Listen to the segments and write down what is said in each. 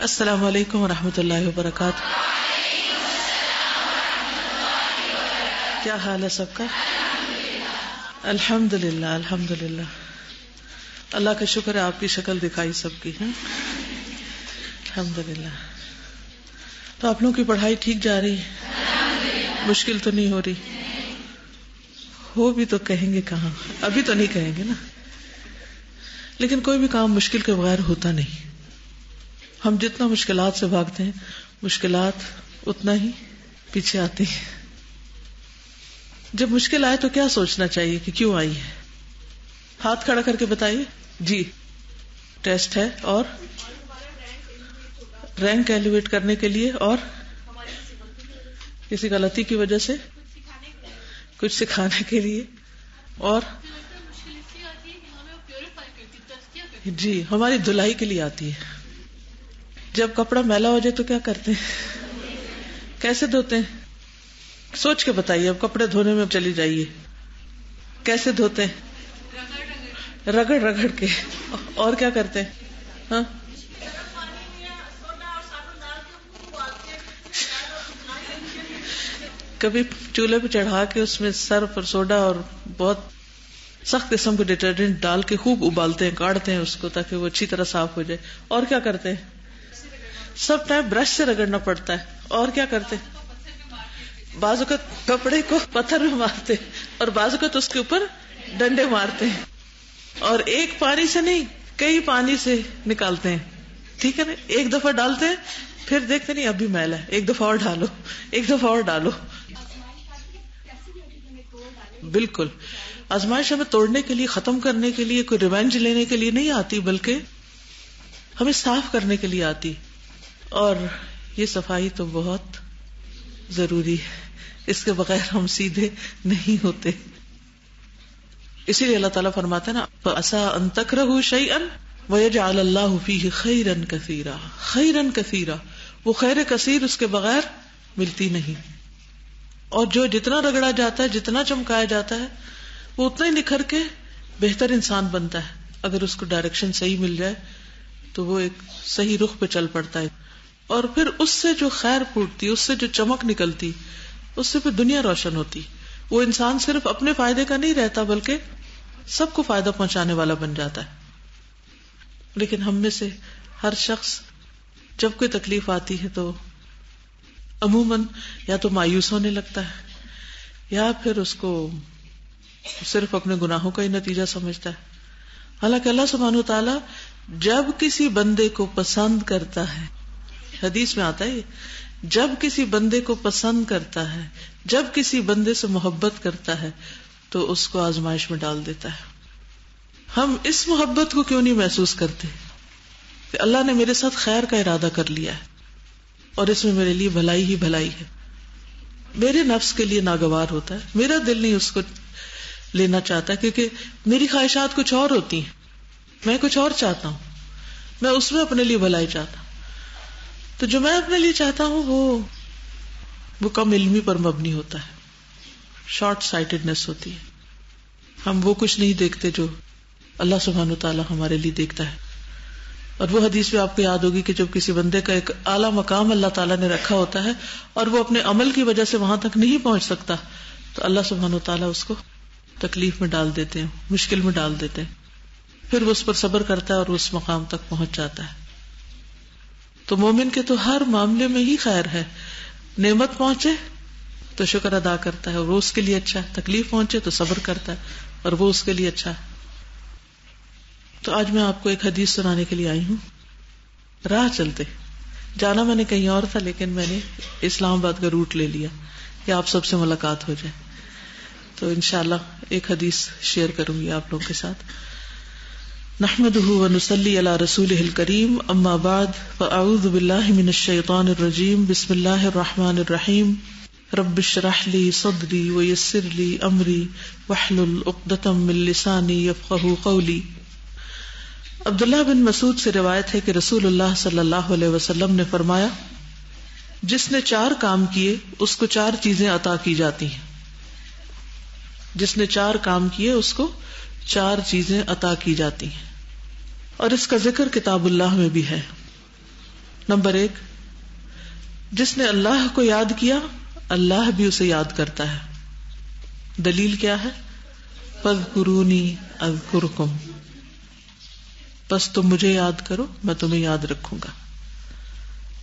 السلام علیکم ورحمۃ اللہ وبرکاتہ. کیا حال ہے سب کا؟ الحمد للہ الحمد للہ. اللہ کا شکر ہے آپ کی شکل دکھائی سب کی ہے. الحمد للہ. تو آپ لوگوں کی پڑھائی ٹھیک جا رہی ہے؟ مشکل تو نہیں ہو رہی؟ ہو بھی تو کہیں گے کہاں، ابھی تو نہیں کہیں گے نا. لیکن کوئی بھی کام مشکل کے بغیر ہوتا نہیں. ہم جتنا مشکلات سے بھاگتے ہیں مشکلات اتنا ہی پیچھے آتی ہیں. جب مشکل آئے تو کیا سوچنا چاہیے کہ کیوں آئی ہے؟ ہاتھ کھڑا کر کے بتائیے. جی ٹیسٹ ہے، اور رینک ایلیویٹ کرنے کے لیے، اور کسی غلطی کی وجہ سے کچھ سکھانے کے لیے، اور جی ہماری دھلائی کے لیے آتی ہے. جب کپڑا میلا ہو جائے تو کیا کرتے ہیں؟ کیسے دھوتے ہیں؟ سوچ کے بتائیے. اب کپڑے دھونے میں چلی جائیے. کیسے دھوتے ہیں؟ رگڑ رگڑ کے. اور کیا کرتے ہیں؟ ہاں کبھی چولہے پہ چڑھا کے اس میں سرف اور سوڈا اور بہت سخت قسم کے ڈٹرجنٹ ڈال کے خوب ابالتے ہیں، کاٹتے ہیں اس کو تاکہ وہ اچھی طرح صاف ہو جائے. اور کیا کرتے ہیں؟ سب ٹائم برش سے رگڑنا پڑتا ہے. اور کیا کرتے ہیں؟ بعض اوقات کپڑے کو پتھر میں مارتے اور بعض اوقات اس کے اوپر ڈنڈے مارتے ہیں. اور ایک پانی سے نہیں، کئی پانی سے نکالتے ہیں. ٹھیک ہے نا؟ ایک دفعہ ڈالتے ہیں پھر دیکھتے نہیں ابھی میل ہے، ایک دفعہ اور ڈالو، ایک دفعہ اور ڈالو. بالکل. آزمائش ہمیں توڑنے کے لیے، ختم کرنے کے لیے، کوئی ریونج لینے کے لیے نہیں آتی، بلکہ ہمیں صاف کرنے کے لیے آتی. اور یہ صفائی تو بہت ضروری ہے، اس کے بغیر ہم سیدھے نہیں ہوتے. اسی لیے اللہ تعالیٰ فرماتا ہے نا فَعَسَىٰ أَن تَكْرَهُوا شَيْئًا وَيَجْعَلَ اللَّهُ فِيهِ خَيْرًا كَثِيرًا. خیرن کثیرا، وہ خیر کثیر اس کے بغیر ملتی نہیں. اور جو جتنا رگڑا جاتا ہے، جتنا چمکایا جاتا ہے، وہ اتنا ہی نکھر کے بہتر انسان بنتا ہے. اگر اس کو ڈائریکشن صحیح مل جائے تو وہ ایک صحیح رخ پہ چل پڑتا ہے. اور پھر اس سے جو خیر پھوٹتی، اس سے جو چمک نکلتی، اس سے پھر دنیا روشن ہوتی. وہ انسان صرف اپنے فائدے کا نہیں رہتا بلکہ سب کو فائدہ پہنچانے والا بن جاتا ہے. لیکن ہم میں سے ہر شخص جب کوئی تکلیف آتی ہے تو عموماً یا تو مایوس ہونے لگتا ہے یا پھر اس کو صرف اپنے گناہوں کا ہی نتیجہ سمجھتا ہے. حالانکہ اللہ سبحانہ وتعالی جب کسی بندے کو پسند کرتا ہے، حدیث میں آتا ہے، جب کسی بندے کو پسند کرتا ہے، جب کسی بندے سے محبت کرتا ہے تو اس کو آزمائش میں ڈال دیتا ہے. ہم اس محبت کو کیوں نہیں محسوس کرتے کہ اللہ نے میرے ساتھ خیر کا ارادہ کر لیا ہے اور اس میں میرے لیے بھلائی ہی بھلائی ہے. میرے نفس کے لیے ناگوار ہوتا ہے، میرا دل نہیں اس کو لینا چاہتا کیونکہ میری خواہشات کچھ اور ہوتی ہیں، میں کچھ اور چاہتا ہوں، میں اس میں اپنے لیے بھلائی چاہتا ہوں. تو جو میں اپنے لیے چاہتا ہوں وہ کم علمی پر مبنی ہوتا ہے، شارٹ سائٹڈنس ہوتی ہے. ہم وہ کچھ نہیں دیکھتے جو اللہ سبحانہ وتعالی ہمارے لیے دیکھتا ہے. اور وہ حدیث بھی آپ کو یاد ہوگی کہ جب کسی بندے کا ایک اعلیٰ مقام اللہ تعالیٰ نے رکھا ہوتا ہے اور وہ اپنے عمل کی وجہ سے وہاں تک نہیں پہنچ سکتا تو اللہ سبحانہ وتعالیٰ اس کو تکلیف میں ڈال دیتے ہیں، مشکل میں ڈال دیتے ہیں. پھر وہ اس پر صبر کرتا ہے اور اس مقام تک پہنچ جاتا ہے. تو مومن کے تو ہر معاملے میں ہی خیر ہے. نعمت پہنچے تو شکر ادا کرتا ہے اور وہ اس کے لیے اچھا ہے، تکلیف پہنچے تو صبر کرتا ہے اور وہ اس کے لیے اچھا ہے. تو آج میں آپ کو ایک حدیث سنانے کے لیے آئی ہوں. راہ چلتے جانا میں نے کہیں اور تھا، لیکن میں نے اسلام آباد کا روٹ لے لیا کہ آپ سب سے ملاقات ہو جائے. تو انشاءاللہ ایک حدیث شیئر کروں گی آپ لوگوں کے ساتھ. نحمده ونصلي على رسوله الكريم اما بعد فاعوذ بالله من الشيطان الرجيم بسم الله الرحمن الرحيم رب اشرح لي صدري ويسر لي امري واحلل عقدة من لساني يفقهوا قولي. عبداللہ بن مسعود سے روایت ہے کہ رسول اللہ صلی اللہ علیہ وسلم نے فرمایا، جس نے 4 کام کیے اس کو 4 چیزیں عطا کی جاتی ہیں. جس نے 4 کام کیے اس کو 4 چیزیں عطا کی جاتی ہیں. اور اس کا ذکر کتاب اللہ میں بھی ہے. نمبر 1، جس نے اللہ کو یاد کیا اللہ بھی اسے یاد کرتا ہے. دلیل کیا ہے؟ فاذکرونی اذکرکم، بس تم مجھے یاد کرو میں تمہیں یاد رکھوں گا.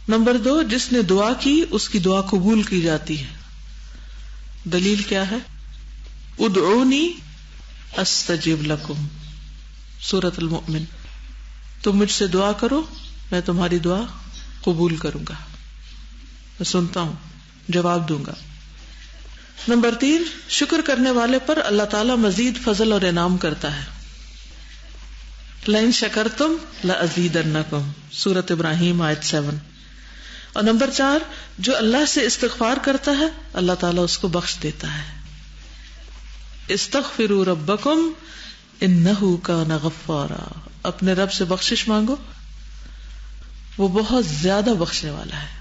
نمبر 2، جس نے دعا کی اس کی دعا قبول کی جاتی ہے. دلیل کیا ہے؟ ادعونی استجب لکم، سورۃ المؤمن. تم مجھ سے دعا کرو میں تمہاری دعا قبول کروں گا، میں سنتا ہوں، جواب دوں گا. نمبر 3، شکر کرنے والے پر اللہ تعالیٰ مزید فضل اور انعام کرتا ہے. لئن شکرتم لأزیدنکم، سورۃ ابراہیم آیت 7. اور نمبر 4، جو اللہ سے استغفار کرتا ہے اللہ تعالیٰ اس کو بخش دیتا ہے. استغفروا ربکم انہ کان غفارا، اپنے رب سے بخشش مانگو وہ بہت زیادہ بخشنے والا ہے.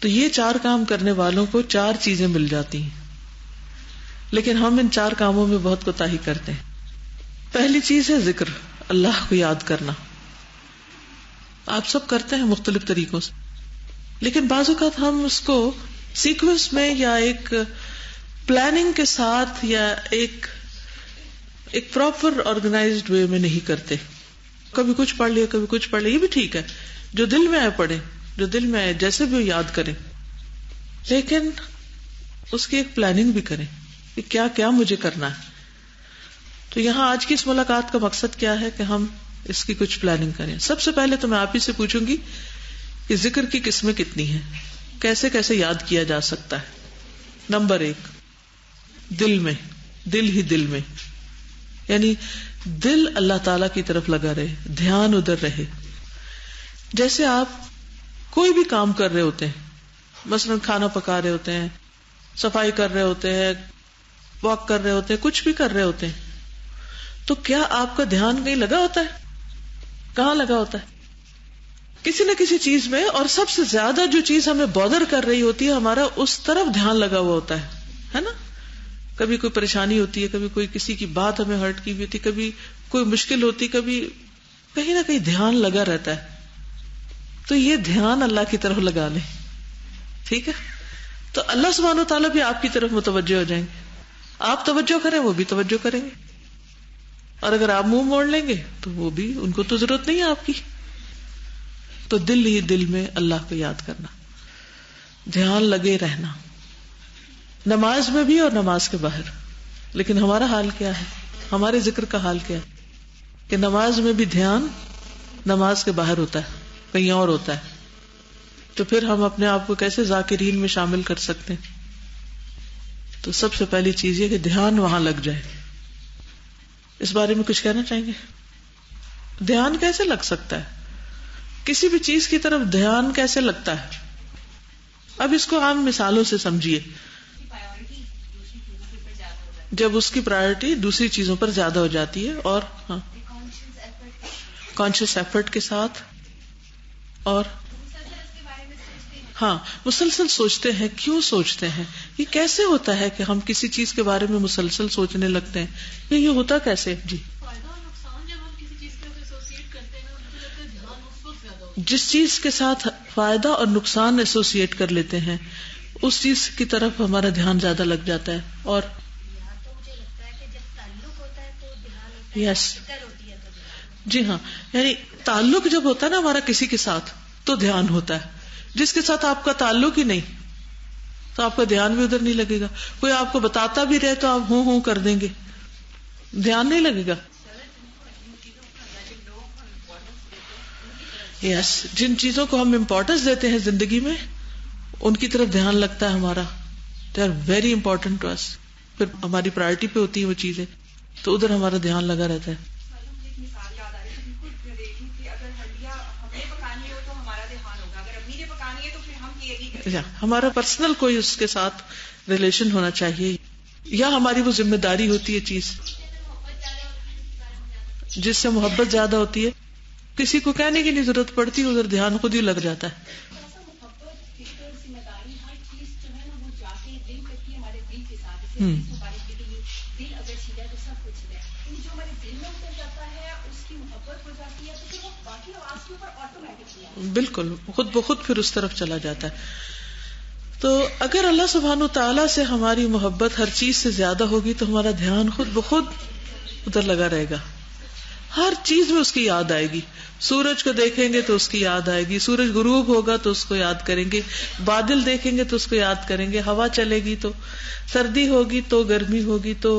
تو یہ 4 کام کرنے والوں کو 4 چیزیں مل جاتی ہیں، لیکن ہم ان 4 کاموں میں بہت کوتاہی کرتے ہیں. پہلی چیز ہے ذکر، اللہ کو یاد کرنا. آپ سب کرتے ہیں مختلف طریقوں سے، لیکن بعض اوقات ہم اس کو سیکوینس میں یا ایک پلاننگ کے ساتھ یا ایک پراپر آرگنائزڈ وے میں نہیں کرتے. کبھی کچھ پڑھ لیا کبھی کچھ پڑھ لیا، یہ بھی ٹھیک ہے، جو دل میں آئے پڑھیں، جو دل میں آئے جیسے بھی یاد کریں، لیکن اس کی ایک پلاننگ بھی کریں کہ کیا کیا مجھے کرنا ہے. تو یہاں آج کی اس ملاقات کا مقصد کیا ہے کہ ہم اس کی کچھ پلاننگ کریں. سب سے پہلے تو میں آپ ہی سے پوچھوں گی کہ ذکر کی قسمیں کتنی ہیں، کیسے کیسے یاد کیا جا سکتا ہے. نمبر 1، دل میں، دل ہی دل میں، یعنی دل اللہ تعالی کی طرف لگا رہے، دھیان ادھر رہے. جیسے آپ کوئی بھی کام کر رہے ہوتے ہیں، مثلا کھانا پکا رہے ہوتے ہیں، صفائی کر رہے ہوتے ہیں، واک کر رہے ہوتے ہیں، کچھ بھی کر رہے ہوتے ہیں، تو کیا آپ کا دھیان کہیں لگا ہوتا ہے؟ کہاں لگا ہوتا ہے؟ کسی نہ کسی چیز میں. اور سب سے زیادہ جو چیز ہمیں بودر کر رہی ہوتی ہے ہمارا اس طرف دھیان لگا ہوا ہوتا ہے نا. کبھی کوئی پریشانی ہوتی ہے، کبھی کوئی کسی کی بات ہمیں ہرٹ کی ہوئی ہوتی، کبھی کوئی مشکل ہوتی، کبھی کہیں نہ کہیں دھیان لگا رہتا ہے. تو یہ دھیان اللہ کی طرف لگا لیں، ٹھیک ہے؟ تو اللہ سبحانہ و تعالیٰ بھی آپ کی طرف متوجہ ہو جائیں گے. آپ توجہ کریں وہ بھی توجہ کریں گے، اور اگر آپ منہ موڑ لیں گے تو وہ بھی، ان کو تو ضرورت نہیں ہے آپ کی. تو دل ہی دل میں اللہ کو یاد کرنا، دھیان لگے رہنا، نماز میں بھی اور نماز کے باہر. لیکن ہمارا حال کیا ہے، ہمارے ذکر کا حال کیا ہے کہ نماز میں بھی دھیان نماز کے باہر ہوتا ہے، کہیں اور ہوتا ہے. تو پھر ہم اپنے آپ کو کیسے ذاکرین میں شامل کر سکتے ہیں؟ تو سب سے پہلی چیز یہ کہ دھیان وہاں لگ جائے. اس بارے میں کچھ کہنا چاہیں گے؟ دھیان کیسے لگ سکتا ہے؟ کسی بھی چیز کی طرف دھیان کیسے لگتا ہے؟ اب اس کو عام مثالوں سے سمجھیے. جب اس کی پرائرٹی دوسری چیزوں پر زیادہ ہو جاتی ہے، اور کانشیس ایفرٹ کے ساتھ، اور مسلسل سوچتے ہیں. کیوں سوچتے ہیں؟ یہ کیسے ہوتا ہے کہ ہم کسی چیز کے بارے میں مسلسل سوچنے لگتے ہیں؟ یہ ہوتا کیسے؟ جی، جس چیز کے ساتھ فائدہ اور نقصان ایسوسیٹ کر لیتے ہیں اس چیز کی طرف ہمارا دھیان زیادہ لگ جاتا ہے. اور یس، جی ہاں، یعنی تعلق جب ہوتا ہے نا ہمارا کسی کے ساتھ تو دھیان ہوتا ہے. جس کے ساتھ آپ کا تعلق ہی نہیں تو آپ کا دھیان بھی ادھر نہیں لگے گا. کوئی آپ کو بتاتا بھی رہے تو آپ ہوں کر دیں گے، دھیان نہیں لگے گا. یس، جن چیزوں کو ہم امپورٹنس دیتے ہیں زندگی میں ان کی طرف دھیان لگتا ہے ہمارا. They are very important to us. پھر ہماری پرائرٹی پہ ہوتی ہیں وہ چیزیں، تو ادھر ہمارا دھیان لگا رہتا ہے. ہمارا پرسنل کوئی اس کے ساتھ ریلیشن ہونا چاہیے، یا ہماری وہ ذمہ داری ہوتی ہے چیز جس سے محبت زیادہ ہوتی ہے. کسی کو کہنے کی نہیں ضرورت پڑتی، ادھر دھیان خود ہی لگ جاتا ہے. بالکل خود بخود پھر اس طرف چلا جاتا ہے. تو اگر اللہ سبحانہ تعالیٰ سے ہماری محبت ہر چیز سے زیادہ ہوگی تو ہمارا دھیان خود بخود ادھر لگا رہے گا. ہر چیز میں اس کی یاد آئے گی. سورج کو دیکھیں گے تو اس کی یاد آئے گی, سورج غروب ہوگا تو اس کو یاد کریں گے, بادل دیکھیں گے تو اس کو یاد کریں گے, ہوا چلے گی تو, سردی ہوگی تو, گرمی ہوگی تو,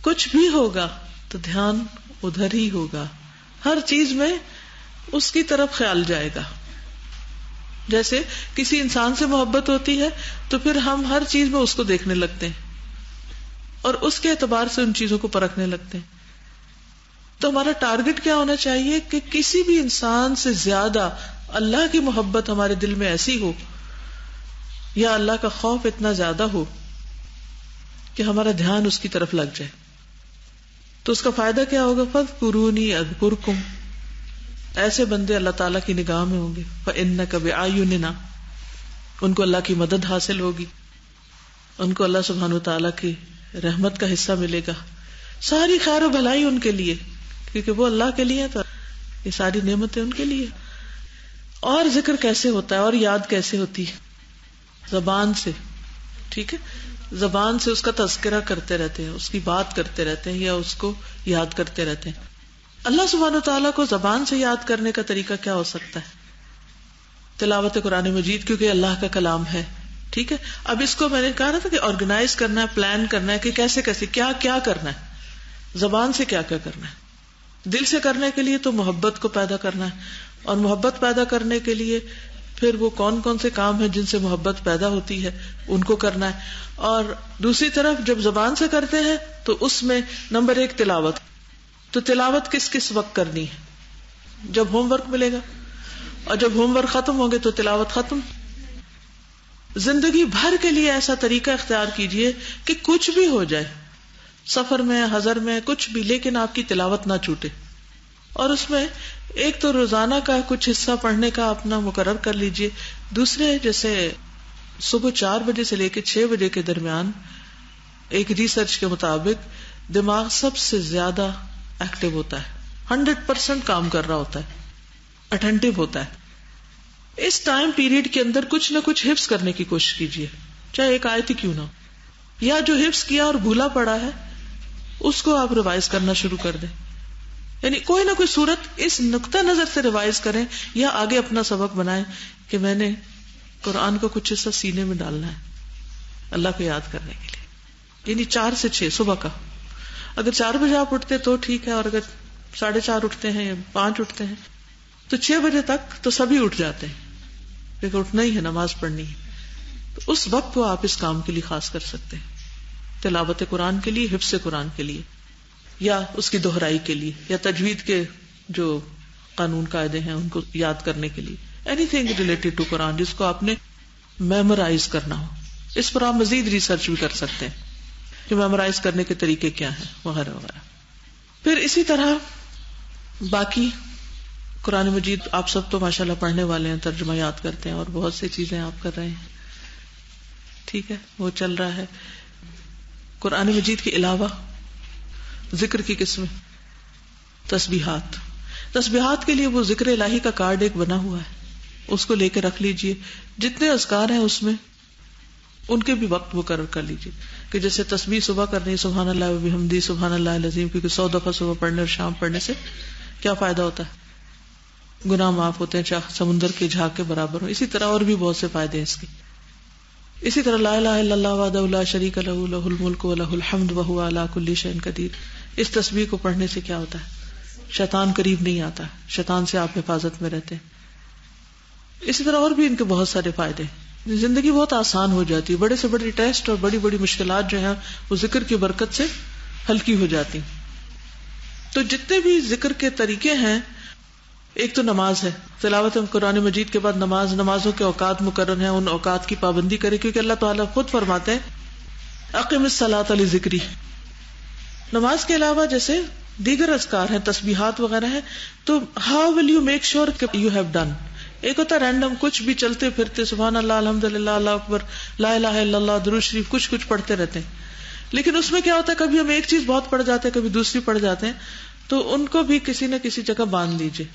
کچھ بھی ہوگا تو دھیان ادھر ہی ہوگا. ہر چیز میں اس کی طرف خیال جائے گا. جیسے کسی انسان سے محبت ہوتی ہے تو پھر ہم ہر چیز میں اس کو دیکھنے لگتے ہیں اور اس کے اعتبار سے ان چیزوں کو پرکھنے لگتے ہیں. تو ہمارا ٹارگٹ کیا ہونا چاہیے کہ کسی بھی انسان سے زیادہ اللہ کی محبت ہمارے دل میں ایسی ہو یا اللہ کا خوف اتنا زیادہ ہو کہ ہمارا دھیان اس کی طرف لگ جائے. تو اس کا فائدہ کیا ہوگا؟ فاذکرونی اذکرکم. ایسے بندے اللہ تعالیٰ کی نگاہ میں ہوں گے. فإنک بأعیننا. ان کو اللہ کی مدد حاصل ہوگی, ان کو اللہ سبحانہ وتعالیٰ کی رحمت کا حصہ ملے گا, ساری خیر و بھلائی ان کے لیے, کیونکہ وہ اللہ کے لیے تو یہ ساری نعمتیں ان کے لیے. اور ذکر کیسے ہوتا ہے اور یاد کیسے ہوتی ہے؟ زبان سے. ٹھیک ہے, زبان سے اس کا تذکرہ کرتے رہتے ہیں, اس کی بات کرتے رہتے ہیں یا اس کو یاد کرتے رہتے ہیں. اللہ سبحانہ وتعالیٰ کو زبان سے یاد کرنے کا طریقہ کیا ہو سکتا ہے؟ تلاوت قرآن مجید, کیونکہ اللہ کا کلام ہے. ٹھیک ہے, اب اس کو میں نے کہا تھا کہ آرگنائز کرنا ہے, پلان کرنا ہے کہ کیسے کیسے کیا کیا کرنا ہے, زبان سے کیا کیا کرنا ہے. دل سے کرنے کے لیے تو محبت کو پیدا کرنا ہے, اور محبت پیدا کرنے کے لیے پھر وہ کون کون سے کام ہیں جن سے محبت پیدا ہوتی ہے ان کو کرنا ہے. اور دوسری طرف جب زبان سے کرتے ہیں تو اس میں نمبر 1 تلاوت. تو تلاوت کس کس وقت کرنی ہے؟ جب ہوم ورک ملے گا, اور جب ہوم ورک ختم ہوگے تو تلاوت ختم. زندگی بھر کے لیے ایسا طریقہ اختیار کیجئے کہ کچھ بھی ہو جائے, سفر میں, حضر میں, کچھ بھی, لیکن آپ کی تلاوت نہ چھوٹے. اور اس میں ایک تو روزانہ کا کچھ حصہ پڑھنے کا اپنا مقرر کر لیجئے. دوسرے, جیسے صبح 4 بجے سے لے کے 6 بجے کے درمیان ایک ریسرچ کے مطابق دماغ سب سے زیادہ ایکٹیو ہوتا ہے, 100% کام کر رہا ہوتا ہے, اٹینٹیو ہوتا ہے. اس ٹائم پیریڈ کے اندر کچھ نہ کچھ حفظ کرنے کی کوشش کیجیے, چاہے ایک آیت ہی کیوں نہ ہو, یا جو حفظ کیا اور بھولا پڑا ہے اس کو آپ ریوائز کرنا شروع کر دیں. یعنی کوئی نہ کوئی صورت اس نقطہ نظر سے ریوائز کریں یا آگے اپنا سبق بنائیں کہ میں نے قرآن کو کچھ حصہ سینے میں ڈالنا ہے اللہ کو یاد کرنے کے لیے. یعنی 4 سے 6 صبح کا. اگر 4 بجے آپ اٹھتے تو ٹھیک ہے, اور اگر 4:30 اٹھتے ہیں یا 5 اٹھتے ہیں تو 6 بجے تک تو سبھی اٹھ جاتے ہیں, کیونکہ اٹھنا ہی ہے, نماز پڑھنی ہے. تو اس وقت کو آپ اس کام کے لیے خاص کر سکتے ہیں, تلاوت قرآن کے لیے, حفظ قرآن کے لیے, یا اس کی دہرائی کے لیے, یا تجوید کے جو قانون قاعدے ہیں ان کو یاد کرنے کے لیے. اینی تھنگ ریلیٹڈ ٹو قرآن جس کو آپ نے میمورائز کرنا ہو. اس پر آپ مزید ریسرچ بھی کر سکتے ہیں کہ میمورائز کرنے کے طریقے کیا ہیں وغیرہ وغیرہ. پھر اسی طرح باقی قرآن مجید آپ سب تو ماشاءاللہ پڑھنے والے ہیں, ترجمہ یاد کرتے ہیں, اور بہت سی چیزیں آپ کر رہے ہیں. ٹھیک ہے, وہ چل رہا ہے. قرآن مجید کے علاوہ ذکر کی قسمیں, تسبیحات. تسبیحات کے لیے وہ ذکر الہی کا کارڈ ایک بنا ہوا ہے, اس کو لے کے رکھ لیجئے. جتنے اذکار ہیں اس میں ان کے بھی وقت مقرر کر لیجئے, کہ جیسے تسبیح صبح کرنی سبحان اللہ و بحمدہ سبحان اللہ العظیم, کیونکہ 100 دفعہ صبح پڑھنے اور شام پڑھنے سے کیا فائدہ ہوتا ہے؟ گناہ معاف ہوتے ہیں, چاہے سمندر کے جھاگ کے برابر ہو. اسی طرح اور بھی بہت سے فائدے ہیں اس کے. اسی طرح لا الہ الا اللہ وحدہ لا شریک لہ لہ الملک و لہ الحمد وہو علی کل شیء قدیر. اس تسبیح کو پڑھنے سے کیا ہوتا ہے؟ شیطان قریب نہیں آتا, شیطان سے آپ حفاظت میں رہتے ہیں. اسی طرح اور بھی ان کے بہت سارے فائدے. زندگی بہت آسان ہو جاتی ہے, بڑے سے بڑے ٹیسٹ اور بڑی بڑی مشکلات جو ہیں وہ ذکر کی برکت سے ہلکی ہو جاتی. تو جتنے بھی ذکر کے طریقے ہیں, ایک تو نماز ہے, تلاوت قرآن مجید کے بعد نماز, نمازوں کے اوقات مقرر ہیں, ان اوقات کی پابندی کرے, کیونکہ اللہ تعالیٰ خود فرماتے ہیں اقم الصلاۃ لذکری. نماز کے علاوہ جیسے دیگر اذکار ہیں, تسبیحات وغیرہ ہیں, تو how will you make sure you have done. ایک ہوتا ہے رینڈم, کچھ بھی چلتے پھرتے سبحان اللہ الحمدللہ اللہ اکبر لا الہ الا اللہ درود شریف کچھ پڑھتے رہتے ہیں, لیکن اس میں کیا ہوتا ہے کبھی ہم ایک چیز بہت پڑھ جاتے ہیں, کبھی دوسری پڑھ جاتے ہیں, تو ان کو بھی کسی نہ کسی جگہ باندھ لیجئے.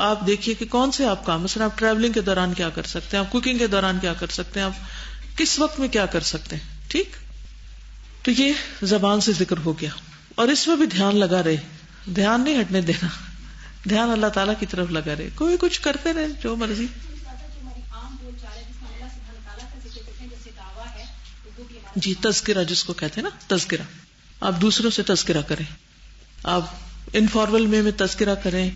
آپ دیکھیے کہ کون سے آپ کام، مثلا آپ ٹریولنگ کے دوران کیا کر سکتے ہیں، آپ کوکنگ کے دوران کیا کر سکتے ہیں، آپ کس وقت میں کیا کر سکتے ہیں. ٹھیک، تو یہ زبان سے ذکر ہو گیا. اور اس میں بھی دھیان لگا رہے، دھیان نہیں ہٹنے دینا، دھیان اللہ تعالیٰ کی طرف لگا رہے. کوئی کچھ کرتے رہے جو مرضی. جی تذکرہ جس کو کہتے ہیں نا، تذکرہ. آپ دوسروں سے تذکرہ کریں، آپ انفارمل وے میں تذکرہ کریں،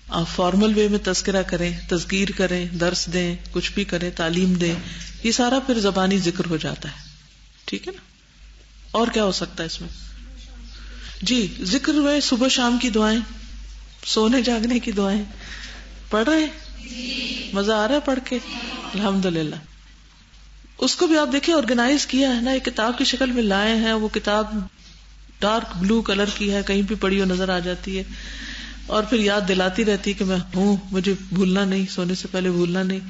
آپ فارمل وے میں تذکرہ کریں، تذکیر کریں، درس دیں، کچھ بھی کریں، تعلیم دیں. یہ سارا پھر زبانی ذکر ہو جاتا ہے. ٹھیک ہے نا. اور کیا ہو سکتا ہے اس میں؟ جی ذکر ہوئے صبح شام کی دعائیں، سونے جاگنے کی دعائیں پڑھ رہے ہیں، مزہ آ رہا ہے پڑھ کے؟ الحمدللہ. اس کو بھی آپ دیکھیں آرگنائز کیا ہے نا، ایک کتاب کی شکل میں لائے ہیں. وہ کتاب ڈارک بلو کلر کی ہے، کہیں بھی پڑھی ہو نظر آ جاتی ہے، اور پھر یاد دلاتی رہتی کہ میں ہوں، مجھے بھولنا نہیں، سونے سے پہلے بھولنا نہیں.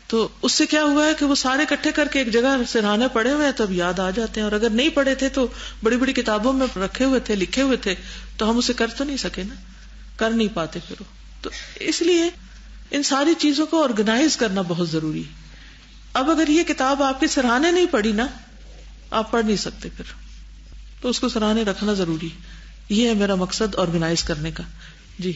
تو اس سے کیا ہوا ہے کہ وہ سارے اکٹھے کر کے ایک جگہ سرہانے پڑے ہوئے ہیں، تب یاد آ جاتے ہیں. اور اگر نہیں پڑھے تھے تو بڑی بڑی کتابوں میں رکھے ہوئے تھے، لکھے ہوئے تھے، تو ہم اسے کر تو نہیں سکے نا، کر نہیں پاتے پھر. تو اس لیے ان ساری چیزوں کو آرگنائز کرنا بہت ضروری ہے. اب اگر یہ کتاب آپ کے سرہانے نہیں پڑھی نا، آپ پڑھ نہیں سکتے پھر، تو اس کو سرہانے رکھنا ضروری. یہ ہے میرا مقصد آرگنائز کرنے کا. جی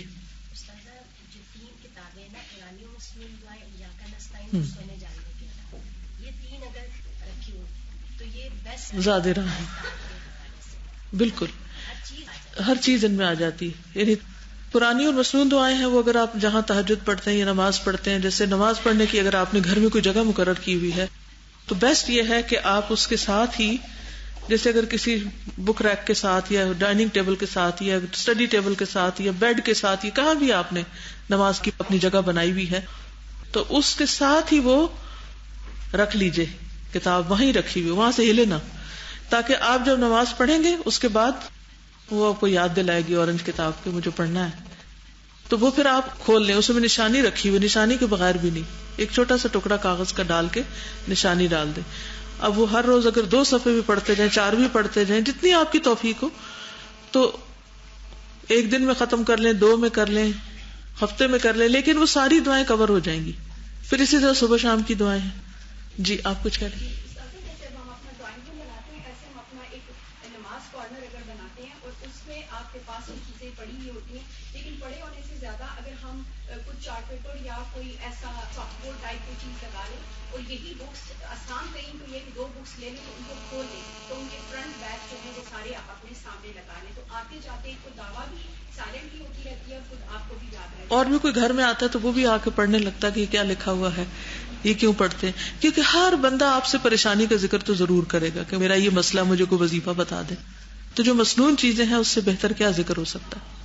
زیادہ رہا، بالکل ہر چیز ان میں آ جاتی ہے. یعنی پرانی اور مسنون دعائیں ہیں، وہ اگر آپ جہاں تہجد پڑھتے ہیں یا نماز پڑھتے ہیں، جیسے نماز پڑھنے کی اگر آپ نے گھر میں کوئی جگہ مقرر کی ہوئی ہے تو بیسٹ یہ ہے کہ آپ اس کے ساتھ ہی، جیسے اگر کسی بک ریک کے ساتھ یا ڈائننگ ٹیبل کے ساتھ یا اسٹڈی ٹیبل کے ساتھ یا بیڈ کے ساتھ یا کہاں بھی آپ نے نماز کی اپنی جگہ بنائی ہوئی ہے، تو اس کے ساتھ ہی وہ رکھ لیجئے کتاب، وہیں رکھی ہوئی، وہاں سے ہلے نہ، تاکہ آپ جب نماز پڑھیں گے اس کے بعد وہ آپ کو یاد دلائے گی اورنج کتاب کے مجھے پڑھنا ہے. تو وہ پھر آپ کھول لیں، اس میں نشانی رکھی ہوئی، نشانی کے بغیر بھی نہیں، ایک چھوٹا سا ٹکڑا کاغذ کا ڈال کے نشانی ڈال دیں. اب وہ ہر روز اگر 2 صفحے بھی پڑھتے جائیں، 4 بھی پڑھتے جائیں، جتنی آپ کی توفیق ہو، تو 1 دن میں ختم کر لیں، 2 میں کر لیں، ہفتے میں کر لیں، لیکن وہ ساری دعائیں کور ہو جائیں گی. پھر اسی طرح صبح شام کی دعائیں ہیں. جی آپ کچھ کہہ رہے ہیں؟ پڑھی ہوئی ہوتی ہیں، لیکن پڑھے ہونے سے زیادہ اگر ہم کچھ چارٹ پیپر یا کوئی ایسا چاک بورڈ ٹائپ کی چیز لگا لیں اور یہی بکس آسان کہیں تو یہ 2 بکس لے لیں تو ان کو کھول لیں تو ان کے فرنٹ بیک جو ہے وہ سارے آپ اپنے سامنے لگا لیں، تو آتے جاتے ایک دعویٰ بھی سائلنٹ بھی ہوتی رہتی ہے، خود آپ کو بھی یاد رہتا ہے. اور بھی کوئی گھر میں آتا ہے تو وہ بھی آ کے پڑھنے لگتا ہے کہ یہ کیا لکھا ہوا ہے، یہ کیوں پڑھتے ہیں. کیونکہ ہر بندہ آپ سے پریشانی کا ذکر تو ضرور کرے گا کہ میرا یہ مسئلہ، مجھے کوئی وظیفہ بتا دے. تو جو مسنون چیزیں ہیں اس سے بہتر کیا ذکر ہو سکتا ہے.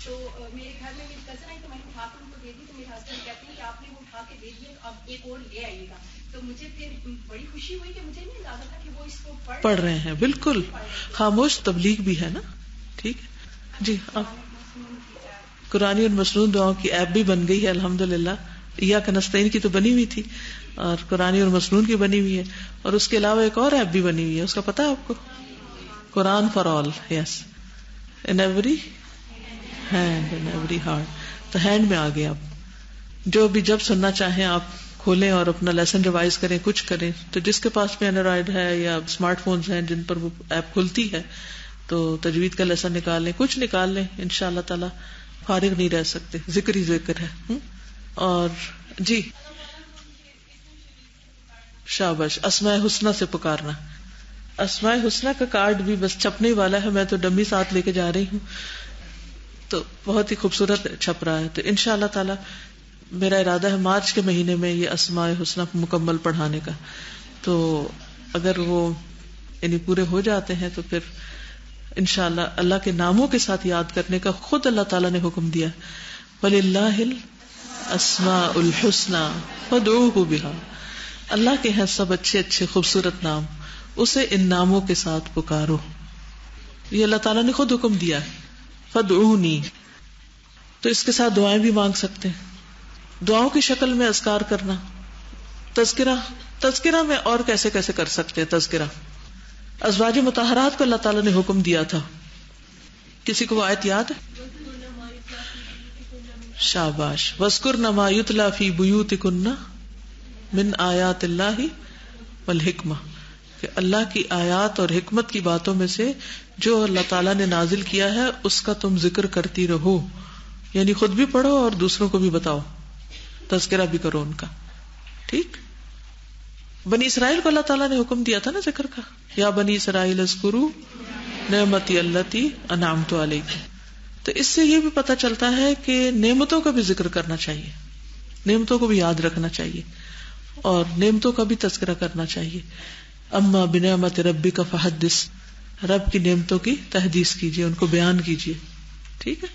تو میرے گھر میں میری کزن آئی تو میں نے اٹھا کر ان کو دے دی، تو میرے ہسبینڈ کہتے ہیں کہ آپ نے وہ اٹھا کے دے دیا، اب ایک اور لے آئیے گا. تو مجھے پھر بڑی خوشی ہوئی کہ مجھے نہیں اندازہ تھا کہ وہ اس کو پڑھ رہے ہیں. بالکل خاموش تبلیغ بھی ہے نا. ٹھیک ہے جی. اب قرآن اور مسنون دعاؤں کی ایپ بھی بن گئی ہے الحمدللہ. ایاک نستعین کی تو بنی ہوئی تھی اور قرآن اور مسنون کی بنی ہوئی ہے، اور اس کے علاوہ ایک اور ایپ بھی بنی ہوئی ہے، اس کا پتہ ہے آپ کو؟ Quran for all. Yes, in every hand in every heart. تو ہینڈ میں آ گیا. اب جو بھی جب سننا چاہیں آپ کھولیں اور اپنا لیسن ریوائز کریں، کچھ کریں. تو جس کے پاس میں اینڈرائڈ ہے یا اسمارٹ فونز ہیں جن پر وہ ایپ کھلتی ہے تو تجوید کا لیسن نکال لیں، کچھ نکال لیں، انشاءاللہ تعالی فارغ نہیں رہ سکتے. ذکر ہی ذکر ہے. اور جی شاباش، اسماء حسنہ سے پکارنا. اسماء حسنہ کا کارڈ بھی بس چھپنے والا ہے، میں تو ڈمی ساتھ لے کے جا رہی ہوں، تو بہت ہی خوبصورت چھپ رہا ہے. تو انشاءاللہ تعالی میرا ارادہ ہے مارچ کے مہینے میں یہ اسماء حسنہ مکمل پڑھانے کا. تو اگر وہ یعنی پورے ہو جاتے ہیں تو پھر انشاءاللہ اللہ کے ناموں کے ساتھ یاد کرنے کا خود اللہ تعالیٰ نے حکم دیا. وَلِلَّهِ الْأَسْمَاءُ الْحُسْنَى فَادْعُوهُ بِهَا. اللہ کے ہیں سب اچھے اچھے خوبصورت نام، اسے ان ناموں کے ساتھ پکارو. یہ اللہ تعالیٰ نے خود حکم دیا ہے. فَادْعُونِي. تو اس کے ساتھ دعائیں بھی مانگ سکتے ہیں. دعاؤں کی شکل میں اذکار کرنا، تذکرہ میں اور کیسے کیسے کر سکتے ہیں تذکرہ؟ ازواج مطہرات کو اللہ تعالیٰ نے حکم دیا تھا. کسی کو وہ آیت یاد ہے؟ شاباش. وَاذْكُرْنَ مَا يُتْلَى فِي بُيُوتِكُنَّ مِنْ آیَاتِ اللَّهِ وَالْحِکْمَةِ، کہ اللہ کی آیات اور حکمت کی باتوں میں سے جو اللہ تعالیٰ نے نازل کیا ہے اس کا تم ذکر کرتی رہو، یعنی خود بھی پڑھو اور دوسروں کو بھی بتاؤ، تذکرہ بھی کرو ان کا. ٹھیک. بنی اسرائیل کو اللہ تعالیٰ نے حکم دیا تھا نا ذکر کا، یا بنی اسرائیل اذکروا نعمتی التی انعمت علیکم. تو اس سے یہ بھی پتہ چلتا ہے کہ نعمتوں کا بھی ذکر کرنا چاہیے، نعمتوں کو بھی یاد رکھنا چاہیے اور نعمتوں کا بھی تذکرہ کرنا چاہیے. اما بنعمت ربک فحدث، رب کی نعمتوں کی تحدیث کیجیے، ان کو بیان کیجیے. ٹھیک ہے.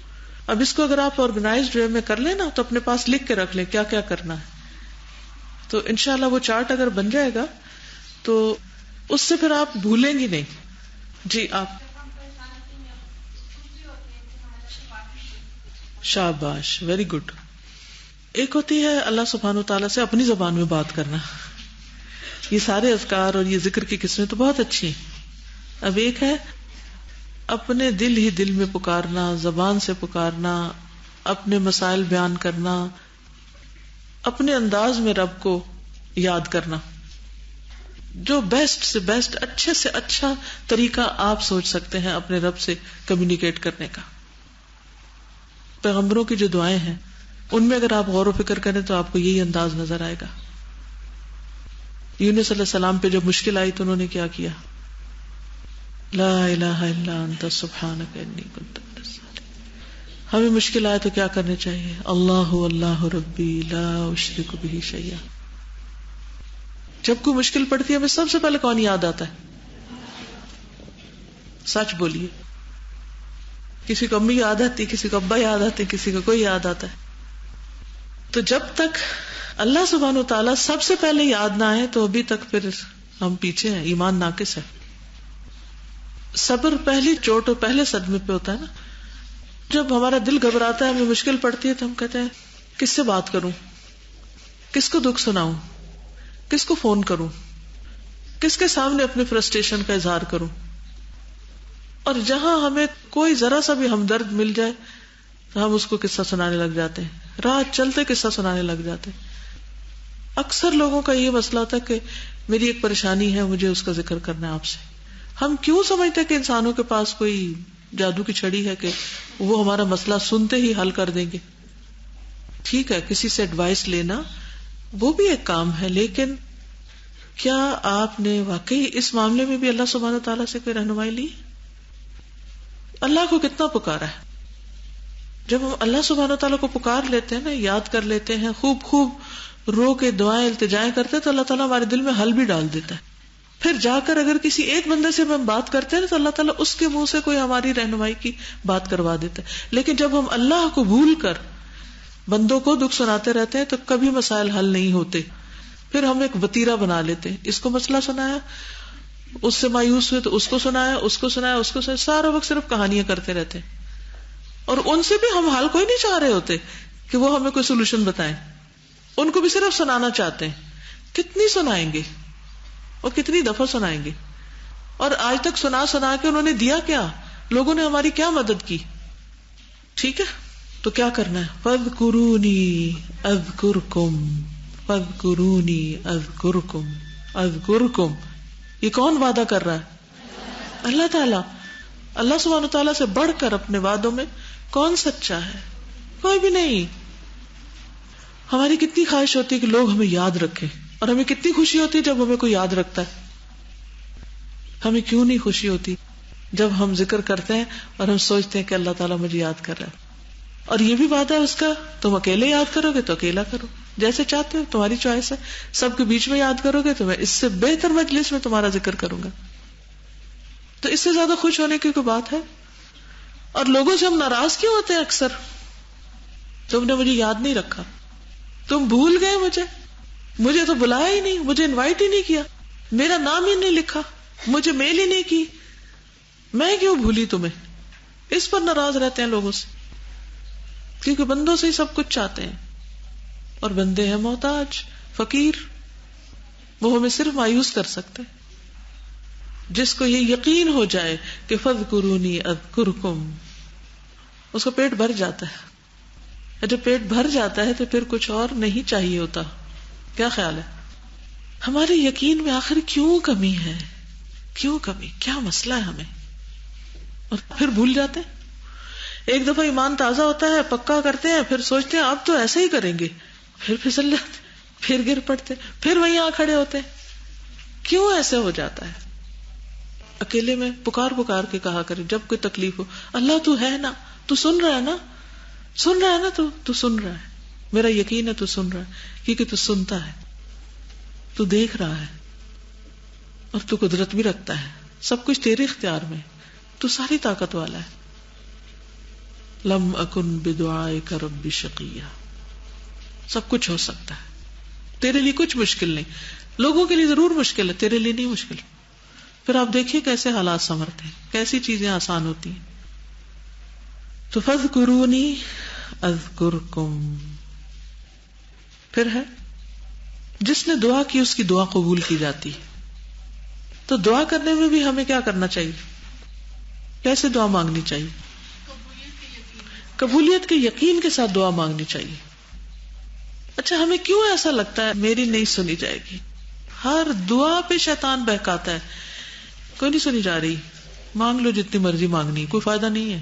اب اس کو اگر آپ آرگنائزڈ وے میں کر لیں نا تو اپنے پاس لکھ کے رکھ لیں کیا کیا کرنا ہے، تو انشاءاللہ وہ چارٹ اگر بن جائے گا تو اس سے پھر آپ بھولیں گی نہیں. جی آپ. شاباش، ویری گڈ. ایک ہوتی ہے اللہ سبحانہ وتعالیٰ سے اپنی زبان میں بات کرنا، یہ سارے اذکار اور یہ ذکر کی قسمیں تو بہت اچھی ہیں. اب ایک ہے اپنے دل ہی دل میں پکارنا، زبان سے پکارنا، اپنے مسائل بیان کرنا، اپنے انداز میں رب کو یاد کرنا. جو بیسٹ سے بیسٹ، اچھے سے اچھا طریقہ آپ سوچ سکتے ہیں اپنے رب سے کمیونیکیٹ کرنے کا. پیغمبروں کی جو دعائیں ہیں ان میں اگر آپ غور و فکر کریں تو آپ کو یہی انداز نظر آئے گا. یونس علیہ السلام پہ جب مشکل آئی تو انہوں نے کیا کیا؟ لا الہ الا انت سبحانک انی کنت من الظالمین. ہمیں مشکل آئے تو کیا کرنے چاہیے؟ اللہ اللہ ربی لا اشرک بہ شیئا. جب کوئی مشکل پڑتی ہے ہمیں سب سے پہلے کون یاد آتا ہے؟ سچ بولیے. کسی کو امی یاد آتی، کسی کو ابا یاد آتے، کسی کو کوئی یاد آتا ہے. تو جب تک اللہ سبحانہ وتعالیٰ سب سے پہلے یاد نہ آئے تو ابھی تک پھر ہم پیچھے ہیں، ایمان ناقص ہے. صبر پہلی چوٹ اور پہلے صدمے پہ ہوتا ہے نا. جب ہمارا دل گھبراتا ہے، ہمیں مشکل پڑتی ہے تو ہم کہتے ہیں کس سے بات کروں، کس کو دکھ سناؤں، کس کو فون کروں، کس کے سامنے اپنی فرسٹریشن کا اظہار کروں. اور جہاں ہمیں کوئی ذرا سا بھی ہمدرد مل جائے تو ہم اس کو قصہ سنانے لگ جاتے ہیں، راہ چلتے قصہ سنانے لگ جاتے ہیں. اکثر لوگوں کا یہ مسئلہ ہوتا ہے کہ میری ایک پریشانی ہے، مجھے اس کا ذکر کرنا ہے آپ سے. ہم کیوں سمجھتے کہ انسانوں کے پاس کوئی جادو کی چھڑی ہے کہ وہ ہمارا مسئلہ سنتے ہی حل کر دیں گے. ٹھیک ہے، کسی سے ایڈوائس لینا وہ بھی ایک کام ہے، لیکن کیا آپ نے واقعی اس معاملے میں بھی اللہ سبحانہ تعالیٰ سے کوئی رہنمائی لی؟ اللہ کو کتنا پکارا ہے. جب ہم اللہ سبحانہ تعالیٰ کو پکار لیتے ہیں نا، یاد کر لیتے ہیں، خوب خوب رو کے دعائیں التجائیں کرتے ہیں تو اللہ تعالیٰ ہمارے دل میں حل بھی ڈال دیتا ہے. پھر جا کر اگر کسی ایک بندے سے ہم بات کرتے ہیں تو اللہ تعالیٰ اس کے منہ سے کوئی ہماری رہنمائی کی بات کروا دیتا ہے. لیکن جب ہم اللہ کو بھول کر بندوں کو دکھ سناتے رہتے ہیں تو کبھی مسائل حل نہیں ہوتے. پھر ہم ایک وتیرہ بنا لیتے ہیں، اس کو مسئلہ سنایا، اس سے مایوس ہوئے تو اس کو سنایا، اس کو سنایا، اس کو سنایا، سارا وقت صرف کہانیاں کرتے رہتے ہیں. اور ان سے بھی ہم حل کوئی نہیں چاہ رہے ہوتے کہ وہ ہمیں کوئی سولوشن بتائیں، ان کو بھی صرف سنانا چاہتے ہیں. کتنی سنائیں گے اور کتنی دفعہ سنائیں گے؟ اور آج تک سنا سنا کے انہوں نے دیا کیا؟ لوگوں نے ہماری کیا مدد کی؟ ٹھیک ہے، تو کیا کرنا ہے؟ فَاذْكُرُونِي أَذْكُرْكُمْ فَاذْكُرُونِي أَذْكُرْكُمْ أَذْكُرْكُمْ. یہ کون وعدہ کر رہا ہے؟ اللہ تعالیٰ. اللہ سبحانہ تعالیٰ سے بڑھ کر اپنے وعدوں میں کون سچا ہے؟ کوئی بھی نہیں. ہماری کتنی خواہش ہوتی ہے کہ لوگ ہمیں یاد رکھیں، اور ہمیں کتنی خوشی ہوتی ہے جب ہمیں کوئی یاد رکھتا ہے. ہمیں کیوں نہیں خوشی ہوتی جب ہم ذکر کرتے ہیں اور ہم سوچتے ہیں کہ اللہ تعالیٰ مجھے یاد کر رہا ہے. اور یہ بھی وعدہ ہے اس کا، تم اکیلے یاد کرو گے تو اکیلا کرو، جیسے چاہتے ہو، تمہاری چوائس ہے. سب کے بیچ میں یاد کرو گے تو میں اس سے بہتر مجلس میں تمہارا ذکر کروں گا. تو اس سے زیادہ خوش ہونے کی کوئی بات ہے؟ اور لوگوں سے ہم ناراض کیوں ہوتے ہیں اکثر؟ تم نے مجھے یاد نہیں رکھا، تم بھول گئے مجھے تو بلایا ہی نہیں، مجھے انوائٹ ہی نہیں کیا، میرا نام ہی نہیں لکھا، مجھے میل ہی نہیں کی، میں کیوں بھولی تمہیں؟ اس پر ناراض رہتے ہیں لوگوں سے، کیونکہ بندوں سے ہی سب کچھ چاہتے ہیں، اور بندے ہیں محتاج، فقیر. وہ ہمیں صرف مایوس کر سکتے. جس کو یہ یقین ہو جائے کہ فاذکرونی اذکرکم، اس کا پیٹ بھر جاتا ہے. جب پیٹ بھر جاتا ہے تو پھر کچھ اور نہیں چاہیے ہوتا. کیا خیال ہے ہمارے یقین میں آخر کیوں کمی ہے؟ کیوں کمی؟ کیا مسئلہ ہے ہمیں؟ اور پھر بھول جاتے ہیں. ایک دفعہ ایمان تازہ ہوتا ہے، پکا کرتے ہیں، پھر سوچتے ہیں اب تو ایسا ہی کریں گے، پھر پھسل جاتے، پھر گر پڑتے، پھر وہیں آ کھڑے ہوتے. کیوں ایسے ہو جاتا ہے؟ اکیلے میں پکار پکار کے کہا کرے جب کوئی تکلیف ہو، اللہ تو ہے نا، تو سن رہا ہے نا، سن رہا ہے نا، تو سن رہا ہے، میرا یقین ہے تو سن رہا ہے، کیونکہ تو سنتا ہے، تو دیکھ رہا ہے، اور تو قدرت بھی رکھتا ہے. سب کچھ تیرے اختیار میں، تو ساری طاقت والا ہے. لم اکن بدعائک رب شقیہ. سب کچھ ہو سکتا ہے، تیرے لیے کچھ مشکل نہیں. لوگوں کے لیے ضرور مشکل ہے، تیرے لیے نہیں مشکل. پھر آپ دیکھیے کیسے حالات سنورتے ہیں، کیسی چیزیں آسان ہوتی ہیں. تو فاذکرونی اذکرکم. پھر ہے جس نے دعا کی اس کی دعا قبول کی جاتی. تو دعا کرنے میں بھی ہمیں کیا کرنا چاہیے؟ کیسے دعا مانگنی چاہیے؟ قبولیت کے یقین کے ساتھ دعا مانگنی چاہیے. اچھا ہمیں کیوں ایسا لگتا ہے میری نہیں سنی جائے گی؟ ہر دعا پہ شیطان بہکاتا ہے، کوئی نہیں سنی جا رہی، مانگ لو جتنی مرضی مانگنی، کوئی فائدہ نہیں ہے.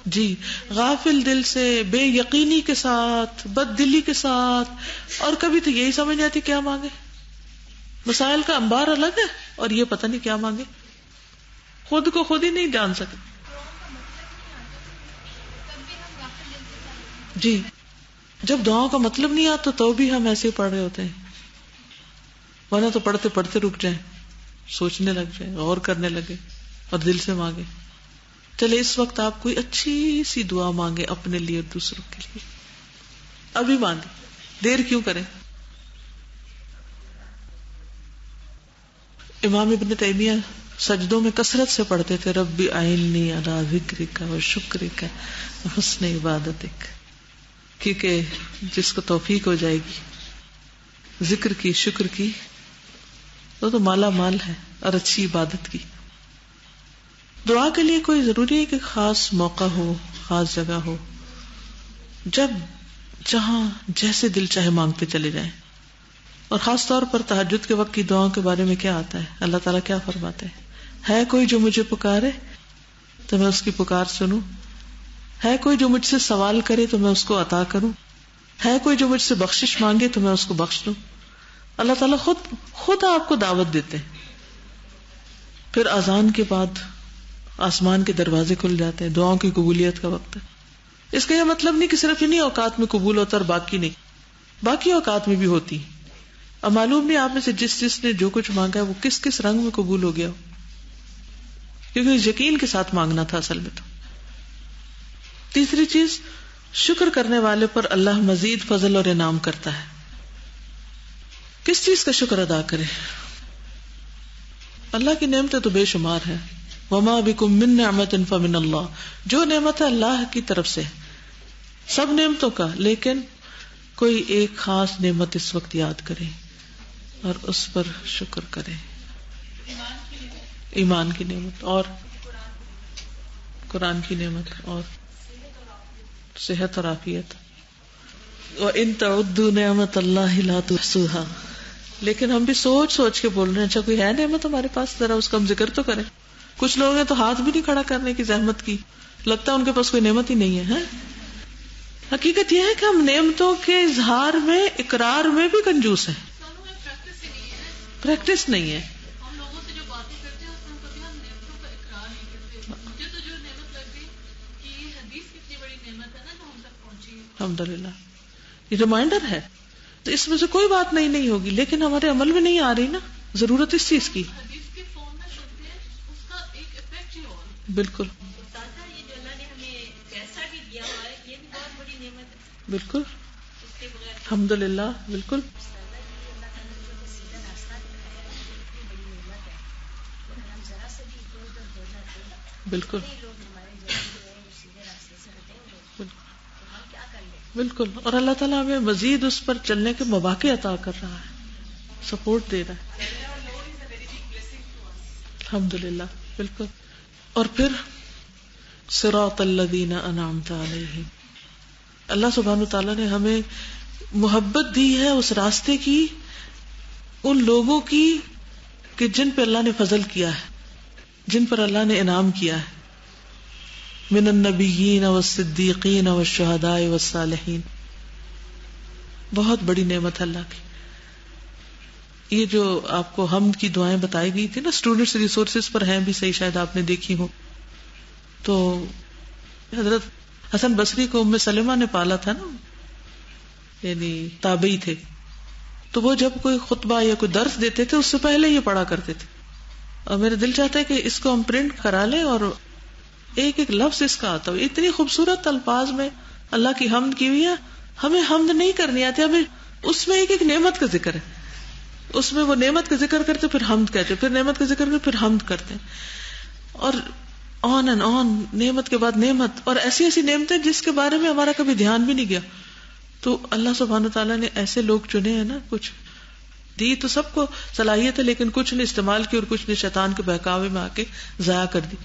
جی، غافل دل سے، بے یقینی کے ساتھ، بد دلی کے ساتھ. اور کبھی تو یہی سمجھ آتی کیا مانگے. مسائل کا انبار الگ ہے اور یہ پتہ نہیں کیا مانگے، خود کو خود ہی نہیں جان سکتے. جی، جب دعاؤں کا مطلب نہیں آتا تو بھی ہم ایسے ہی پڑھ رہے ہوتے ہیں، ورنہ تو پڑھتے پڑھتے رک جائیں، سوچنے لگ جائیں، غور کرنے لگے اور دل سے مانگے. چلے اس وقت آپ کوئی اچھی سی دعا مانگے اپنے لیے اور دوسروں کے لیے. ابھی مانگے، دیر کیوں کریں. امام ابن تیمیہ سجدوں میں کثرت سے پڑھتے تھے ربی اعنی علی ذکرک و شکرک و حسن عبادتک، کیونکہ جس کو توفیق ہو جائے گی ذکر کی، شکر کی، وہ تو مالا مال ہے، اور اچھی عبادت کی. دعا کے لیے کوئی ضروری ہے کہ خاص موقع ہو، خاص جگہ ہو. جب جہاں جیسے دل چاہے مانگتے چلے جائیں. اور خاص طور پر تہجد کے وقت کی دعاؤں کے بارے میں کیا آتا ہے؟ اللہ تعالیٰ کیا فرماتے ہیں؟ ہے کوئی جو مجھے پکارے تو میں اس کی پکار سنوں، ہے کوئی جو مجھ سے سوال کرے تو میں اس کو عطا کروں، ہے کوئی جو مجھ سے بخشش مانگے تو میں اس کو بخش دوں. اللہ تعالیٰ خود آپ کو دعوت دیتے ہیں. پھر اذان کے بعد آسمان کے دروازے کھل جاتے ہیں، دعاؤں کی قبولیت کا وقت ہے. اس کا یہ مطلب نہیں کہ صرف انہی اوقات میں قبول ہوتا اور باقی نہیں، باقی اوقات میں بھی ہوتی. اب معلوم نہیں آپ میں سے جس نے جو کچھ مانگا ہے وہ کس کس رنگ میں قبول ہو گیا ہو، کیونکہ یقین کے ساتھ مانگنا تھا اصل میں. تو تیسری چیز، شکر کرنے والے پر اللہ مزید فضل اور انعام کرتا ہے. کس چیز کا شکر ادا کرے؟ اللہ کی نعمتیں تو بے شمار ہے. وما بکم من نعمت فمن اللہ، جو نعمت ہے اللہ کی طرف سے، سب نعمتوں کا، لیکن کوئی ایک خاص نعمت اس وقت یاد کرے اور اس پر شکر کرے. ایمان کی نعمت، اور قرآن کی نعمت، اور صحت اور عافیت. وَإِن تَعُدُّوا نِعْمَتَ اللَّهِ لَا تُحْصُوهَا. لیکن ہم بھی سوچ سوچ کے بول رہے ہیں اچھا کوئی ہے نعمت ہمارے پاس، ذرا اس کا ہم ذکر تو کریں. کچھ لوگ ہیں تو ہاتھ بھی نہیں کھڑا کرنے کی زحمت کی، لگتا ہے ان کے پاس کوئی نعمت ہی نہیں ہے. حقیقت یہ ہے کہ ہم نعمتوں کے اظہار میں، اقرار میں بھی کنجوس ہیں. پریکٹس نہیں ہے. الحمدللہ یہ ریمائنڈر ہے، تو اس میں سے کوئی بات نہیں ہوگی، لیکن ہمارے عمل میں نہیں آ رہی نا ضرورت اس چیز کی. بالکل بالکل الحمدللہ بالکل. بالکل بالکل. اور اللہ تعالیٰ ہمیں مزید اس پر چلنے کے مواقع عطا کر رہا ہے، سپورٹ دے رہا ہے. الحمدللہ. بالکل. اور پھر صراط الذین انعمت علیہم، اللہ سبحانہ وتعالیٰ نے ہمیں محبت دی ہے اس راستے کی، ان لوگوں کی کہ جن پہ اللہ نے فضل کیا ہے، جن پر اللہ نے انعام کیا ہے، من النبیین والصدیقین والشہداء والصالحین. بہت بڑی نعمت اللہ کی. یہ جو آپ کو حمد کی دعائیں بتائی گئی تھی نا، اسٹوڈنٹس ریسورسز پر ہیں بھی صحیح، شاید آپ نے دیکھی ہو. تو حضرت حسن بصری کو ام سلمہ نے پالا تھا نا، یعنی تابعی تھے. تو وہ جب کوئی خطبہ یا کوئی درس دیتے تھے اس سے پہلے یہ پڑھا کرتے تھے. اور میرا دل چاہتا ہے کہ اس کو ہم پرنٹ کرا لیں اور ایک ایک لفظ اس کا آتا ہو. اتنی خوبصورت الفاظ میں اللہ کی حمد کی ہوئی ہے. ہمیں حمد نہیں کرنی آتی، ہمیں اس میں ایک ایک نعمت کا ذکر ہے، اس میں وہ نعمت کا ذکر کرتے پھر حمد کہتے، پھر نعمت کا ذکر کرتے پھر حمد کرتے، اور آن اینڈ آن، نعمت کے بعد نعمت، اور ایسی ایسی نعمتیں جس کے بارے میں ہمارا کبھی دھیان بھی نہیں گیا. تو اللہ سبحانہ تعالیٰ نے ایسے لوگ چنے ہیں نا، کچھ دی تو سب کو صلاحیت ہے لیکن کچھ نے استعمال کی اور کچھ نے شیطان کے بہکاوے میں آ کے ضائع کر دی.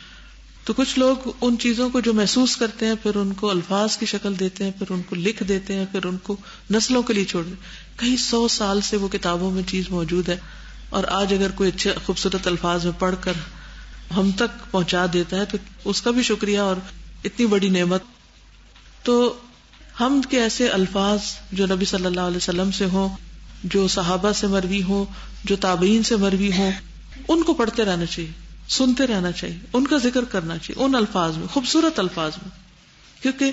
تو کچھ لوگ ان چیزوں کو جو محسوس کرتے ہیں پھر ان کو الفاظ کی شکل دیتے ہیں، پھر ان کو لکھ دیتے ہیں، پھر ان کو نسلوں کے لیے چھوڑ دیتے ہیں. کئی 100 سال سے وہ کتابوں میں چیز موجود ہے، اور آج اگر کوئی اچھے خوبصورت الفاظ میں پڑھ کر ہم تک پہنچا دیتا ہے تو اس کا بھی شکریہ، اور اتنی بڑی نعمت. تو حمد کے ایسے الفاظ جو نبی صلی اللہ علیہ وسلم سے ہوں، جو صحابہ سے مروی ہوں، جو تابعین سے مروی ہوں، ان کو پڑھتے رہنا چاہیے، سنتے رہنا چاہیے، ان کا ذکر کرنا چاہیے ان الفاظ میں، خوبصورت الفاظ میں، کیونکہ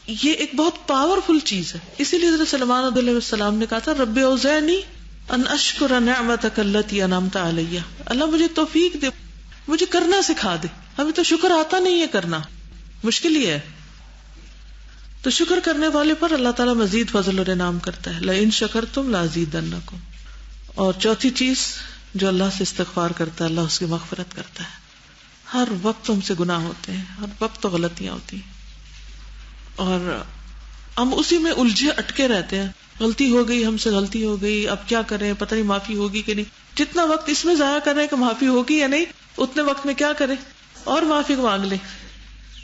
یہ ایک بہت پاورفل چیز ہے. اسی لیے حضرت سلیمان علیہ السلام نے کہا تھا رب اوزعنی ان اشکر نعمتک التی انعمت علی، اللہ مجھے توفیق دے، مجھے کرنا سکھا دے. ہمیں تو شکر آتا نہیں ہے، کرنا مشکل ہی ہے. تو شکر کرنے والے پر اللہ تعالیٰ مزید فضل اور انعام کرتا ہے. لئن شکرتم لازیدنکم. اور چوتھی چیز جو اللہ سے استغفار کرتا ہے اللہ اس کی مغفرت کرتا ہے. ہر وقت ہم سے گناہ ہوتے ہیں، ہر وقت تو غلطیاں ہوتی ہیں، اور ہم اسی میں الجھے اٹکے رہتے ہیں. غلطی ہو گئی، ہم سے غلطی ہو گئی، اب کیا کریں، پتہ نہیں معافی ہوگی کہ نہیں. جتنا وقت اس میں ضائع کر رہے ہیں کہ معافی ہوگی یا نہیں، اتنے وقت میں کیا کریں اور معافی مانگ لیں،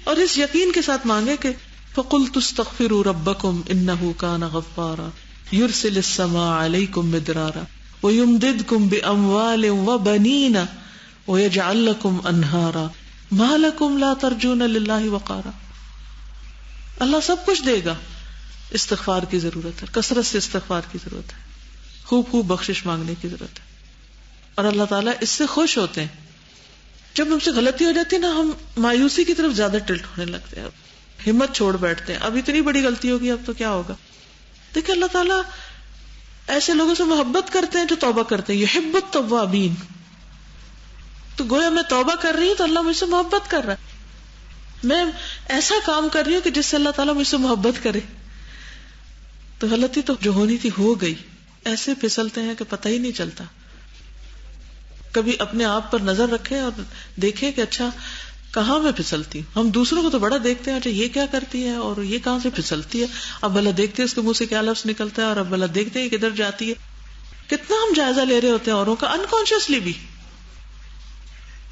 اور اس یقین کے ساتھ مانگے کہ فَقُلْتُ اسْتَغْفِرُوا رَبَّكُمْ إِنَّهُ كَانَ غَفَّارًا يُرْسِلِ السَّمَاءَ عَلَيْكُمْ مِدْرَارًا وَيُمْدِدْكُمْ بِأَمْوَالٍ وَبَنِينَ وَيَجْعَلْ لَكُمْ أَنْهَارًا مَا لَكُمْ لَا تَرْجُونَ لِلَّهِ وَقَارًا. اللہ سب کچھ دے گا، استغفار کی ضرورت ہے، کثرت سے استغفار کی ضرورت ہے، خوب خوب بخشش مانگنے کی ضرورت ہے. اور اللہ تعالیٰ اس سے خوش ہوتے ہیں. جب ہم سے غلطی ہو جاتی ہے نا، ہم مایوسی کی طرف زیادہ ٹلٹ ہونے لگتے ہیں، ہمت چھوڑ بیٹھتے ہیں. اب اتنی بڑی غلطی ہوگی، اب تو کیا ہوگا. دیکھیں اللہ تعالیٰ ایسے لوگوں سے محبت کرتے ہیں جو توبہ کرتے ہیں. یحب التوابین. تو گویا میں توبہ کر رہی ہوں تو اللہ مجھ سے محبت کر رہا ہے، میں ایسا کام کر رہی ہوں کہ جس سے اللہ تعالیٰ مجھ سے محبت کرے. تو غلطی تو جو ہونی تھی ہو گئی. ایسے پھسلتے ہیں کہ پتہ ہی نہیں چلتا. کبھی اپنے آپ پر نظر رکھیں اور دیکھیں کہ اچھا کہاں میں پھسلتی ہوں. ہم دوسروں کو تو بڑا دیکھتے ہیں، اچھا یہ کیا کرتی ہے اور یہ کہاں سے پھسلتی ہے، اب بھلا دیکھتے ہیں اس کے منہ سے کیا لفظ نکلتا ہے، اور اب بھلا دیکھتے ہیں کدھر جاتی ہے. کتنا ہم جائزہ لے رہے ہوتے ہیں اوروں کا، انکانشیسلی بھی.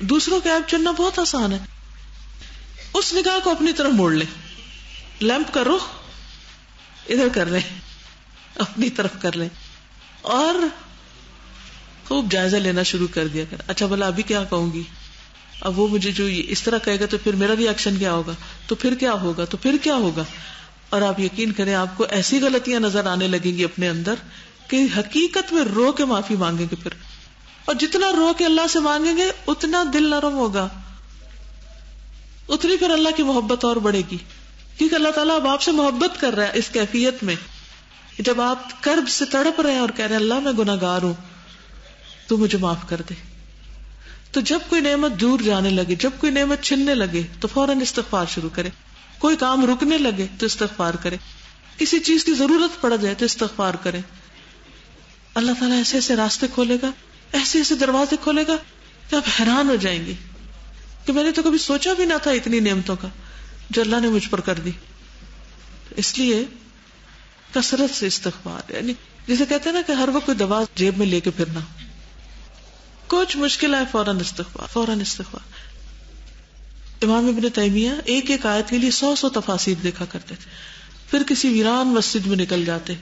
دوسروں کے عیب چننا بہت آسان ہے. اس نگاہ کو اپنی طرف موڑ لیں، لیمپ کا رخ ادھر کر لیں، اپنی طرف کر لیں، اور خوب جائزہ لینا شروع کر دیا کر. اچھا بھلا ابھی کیا کہوں گی، اب وہ مجھے جو اس طرح کہے گا تو پھر میرا بھی ایکشن کیا ہوگا، تو پھر کیا ہوگا، تو پھر کیا ہوگا. اور آپ یقین کریں آپ کو ایسی غلطیاں نظر آنے لگیں گی اپنے اندر کہ حقیقت میں رو کے معافی مانگیں گے پھر. اور جتنا رو کے اللہ سے مانگیں گے اتنا دل نرم ہوگا، اتنی پھر اللہ کی محبت اور بڑھے گی. کیونکہ اللہ تعالیٰ اب آپ سے محبت کر رہا ہے اس کیفیت میں. جب آپ کرب سے تڑپ رہے ہیں اور کہہ رہے ہیں اللہ میں گناہ گار ہوں تو مجھے معاف کر دے، تو جب کوئی نعمت دور جانے لگے، جب کوئی نعمت چھننے لگے تو فوراً استغفار شروع کرے. کوئی کام رکنے لگے تو استغفار کرے، کسی چیز کی ضرورت پڑ جائے تو استغفار کرے. اللہ تعالیٰ ایسے ایسے راستے کھولے گا، ایسے ایسے دروازے کھولے گا کہ آپ حیران ہو جائیں گے کہ میں نے تو کبھی سوچا بھی نہ تھا اتنی نعمتوں کا جو اللہ نے مجھ پر کر دی. اس لیے کثرت سے استغفار. یعنی جسے کہتے ہیں نا کہ ہر وقت کوئی دوا جیب میں لے کے پھرنا, کچھ مشکل ہے فوراً استغفار, فوراً استغفار. امام ابن تیمیہ ایک ایک آیت کے لیے 100 تفاسیر دیکھا کرتے تھے, پھر کسی ویران مسجد میں نکل جاتے,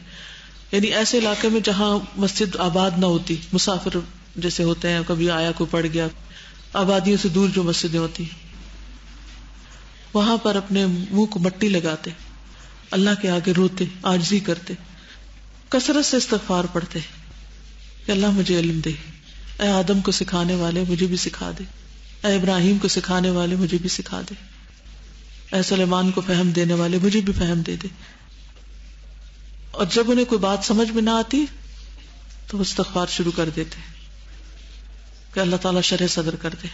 یعنی ایسے علاقے میں جہاں مسجد آباد نہ ہوتی, مسافر جیسے ہوتے ہیں, کبھی آیا کوئی پڑ گیا, آبادیوں سے دور جو مسجدیں ہوتی, وہاں پر اپنے منہ کو مٹی لگاتے, اللہ کے آگے روتے, عاجزی کرتے, کثرت سے استغفار پڑھتے کہ اللہ مجھے علم دے, اے آدم کو سکھانے والے مجھے بھی سکھا دے, اے ابراہیم کو سکھانے والے مجھے بھی سکھا دے, اے سلیمان کو فہم دینے والے مجھے بھی فہم دے دے. اور جب انہیں کوئی بات سمجھ میں نہ آتی تو وہ استغفار شروع کر دیتے کہ اللہ تعالیٰ شرح صدر کر دے.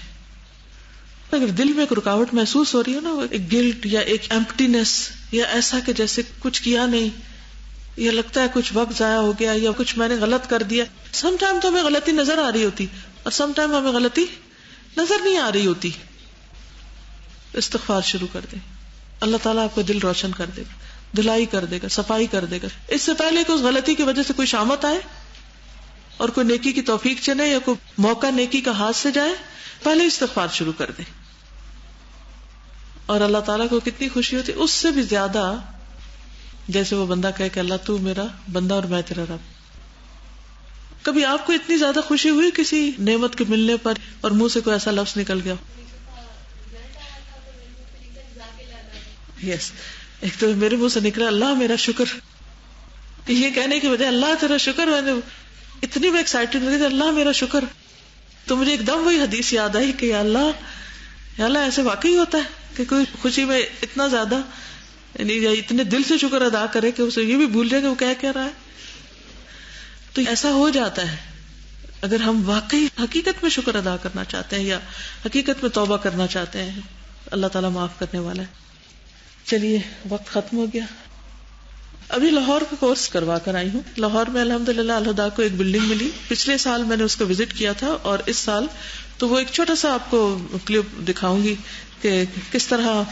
اگر دل میں ایک رکاوٹ محسوس ہو رہی ہے نا, ایک گلٹ یا ایک ایمپٹینس, یا ایسا کہ جیسے کچھ کیا نہیں, یا لگتا ہے کچھ وقت ضائع ہو گیا, یا کچھ میں نے غلط کر دیا. سم ٹائم تو ہمیں غلطی نظر آ رہی ہوتی اور سم ٹائم ہمیں غلطی نظر نہیں آ رہی ہوتی. استغفار شروع کر دیں, اللہ تعالیٰ آپ کا دل روشن کر دے گا, دلائی کر دے گا, صفائی کر دے گا. اس سے پہلے کہ اس غلطی کی وجہ سے کوئی شامت آئے اور کوئی نیکی کی توفیق چلے یا کوئی موقع نیکی کا ہاتھ سے جائے, پہلے استغفار شروع کر دیں. اور اللہ تعالیٰ کو کتنی خوشی ہوتی, اس سے بھی زیادہ جیسے وہ بندہ کہے کہ اللہ تو میرا بندہ اور میں تیرا رب. کبھی آپ کو اتنی زیادہ خوشی ہوئی کسی نعمت کے ملنے پر اور منہ سے کوئی ایسا لفظ نکل گیا؟ یس, ایک تو میرے منہ سے نکلا اللہ میرا شکر, یہ کہنے کی وجہ اللہ تیرا شکر, میں نے اتنی میں ایکسائٹیڈ ہوئی تھی اللہ میرا شکر. تو مجھے ایک دم وہی حدیث یاد آئی کہ یا اللہ ایسے واقعی ہوتا ہے کہ کوئی خوشی میں اتنا زیادہ یعنی اتنے دل سے شکر ادا کرے کہ اسے یہ بھی بھول جائے کہ وہ کہہ رہا ہے. تو ایسا ہو جاتا ہے اگر ہم واقعی حقیقت میں شکر ادا کرنا چاہتے ہیں یا حقیقت میں توبہ کرنا چاہتے ہیں. اللہ تعالیٰ معاف کرنے والا ہے. چلیے وقت ختم ہو گیا. ابھی لاہور کا کورس کروا کر آئی ہوں. لاہور میں الحمدللہ الہدا کو ایک بلڈنگ ملی. پچھلے سال میں نے اس کو وزٹ کیا تھا اور اس سال تو وہ ایک چھوٹا سا آپ کو کلپ دکھاؤں گی کہ کس طرح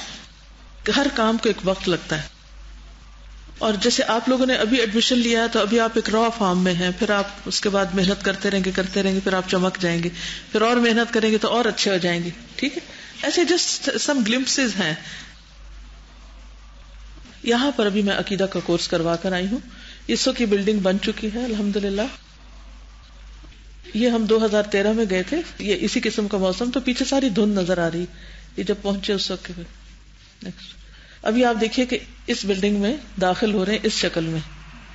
ہر کام کو ایک وقت لگتا ہے. اور جیسے آپ لوگوں نے ابھی ایڈمیشن لیا ہے تو ابھی آپ ایک را فارم میں ہیں, پھر آپ اس کے بعد محنت کرتے رہیں گے, پھر آپ چمک جائیں گے, پھر اور محنت کریں گے تو اور اچھے ہو جائیں گے. ٹھیک ہے, ایسے جسٹ سم گلمپسز ہیں. یہاں پر ابھی میں عقیدہ کا کورس کروا کر آئی ہوں. اس وقت کی بلڈنگ بن چکی ہے الحمدللہ. یہ ہم 2013 میں گئے تھے, یہ اسی قسم کا موسم, تو پیچھے ساری دھند نظر آ رہی. یہ جب پہنچے اس وقت نیکسٹ. ابھی آپ دیکھیے کہ اس بلڈنگ میں داخل ہو رہے ہیں اس شکل میں.